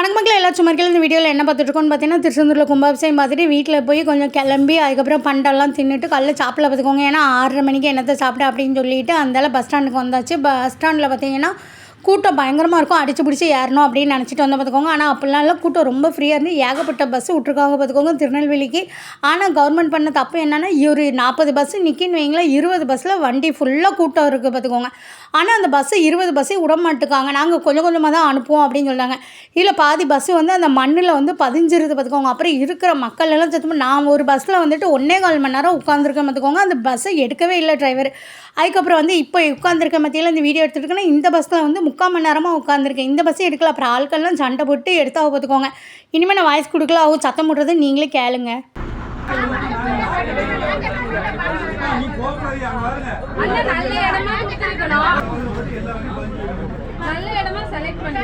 வணக்க மக்கள் எல்லா சுமர்கள் இந்த வீடியோவில் என்ன பார்த்துட்ருக்கோன்னு பார்த்தீங்கன்னா திருச்செந்தூரில் கும்பாபிஷேகம் பார்த்துட்டு வீட்டில் போய் கொஞ்சம் கிளம்பி அதுக்கப்புறம் பண்டெல்லாம் தின்னுட்டு காலைல சாப்பிட பார்த்துக்கோங்க. ஏன்னா 6:30 மணிக்கு என்னத்தை சாப்பிட அப்படின்னு சொல்லிட்டு அந்தால பஸ் ஸ்டாண்டுக்கு வந்தாச்சு. பஸ் ஸ்டாண்டில் பார்த்தீங்கன்னா கூட்டம் பயங்கரமாக இருக்கும். அடிச்சு பிடிச்சி ஏறணும் அப்படின்னு நினச்சிட்டு வந்து பார்த்துக்கோங்க. ஆனால் அப்படிலாம் இல்லை, கூட்டம் ரொம்ப ஃப்ரீயாக இருந்து ஏகப்பட்ட பஸ்ஸு விட்ருக்காங்க பார்த்துக்கோங்க திருநெல்வேலிக்கு. ஆனால் கவர்மெண்ட் பண்ண தப்பு என்னென்னா ஒரு 40 பஸ்ஸு நிற்கின்னு வைங்களேன், 20 பஸ்ஸில் வண்டி ஃபுல்லாக கூட்டம் இருக்குது பார்த்துக்கோங்க. ஆனால் அந்த பஸ்ஸு 20 பஸ்ஸையும் விட மாட்டுக்காங்க. நாங்கள் கொஞ்சம் கொஞ்சமாக தான் அனுப்புவோம் அப்படின்னு சொல்லிட்டாங்க. இதில் பாதி பஸ்ஸு வந்து அந்த மண்ணில் வந்து பதிஞ்சிருது பார்த்துக்கோங்க. அப்புறம் இருக்கிற மக்கள் எல்லாம் சத்தமாக நான் ஒரு பஸ்ஸில் வந்துட்டு 1.25 மணி நேரம் உட்காந்துருக்கேன் பார்த்துக்கோங்க. அந்த பஸ்ஸை எடுக்கவே இல்லை டிரைவர். அதுக்கப்புறம் வந்து இப்போ உட்காந்துருக்க மத்தியில் இந்த வீடியோ எடுத்துருக்கேன்னா இந்த பஸ்ஸில் வந்து 3/4 மணி நேரமாக உட்காந்துருக்கேன். இந்த பஸ்ஸை எடுக்கல. அப்புறம் ஆட்கள்லாம் சண்டை போட்டு எடுத்தாக பார்த்துக்கோங்க. இனிமேல் நான் வாய்ஸ் கொடுக்கல, அவங்க சத்தம் போடுறது நீங்களே கேளுங்க. நல்ல இடமா செலக்ட் பண்ணி